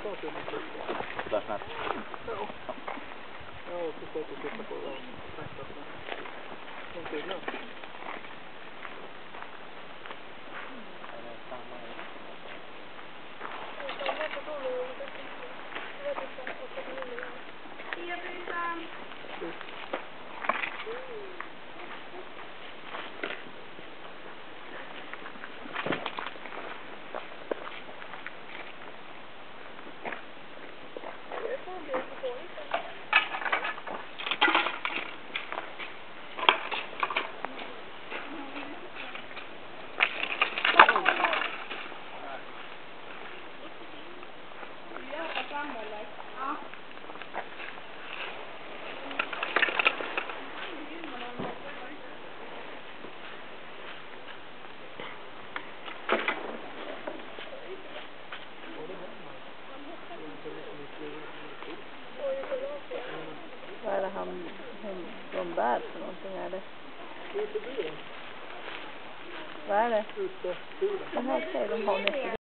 Där snart. Ja. Jag försöker titta på och tänka på en timme. Vad är det de bär för någonting? Är det? Uteburen. Vad är det? Uteburen. Jaha, okej, de har nyckel.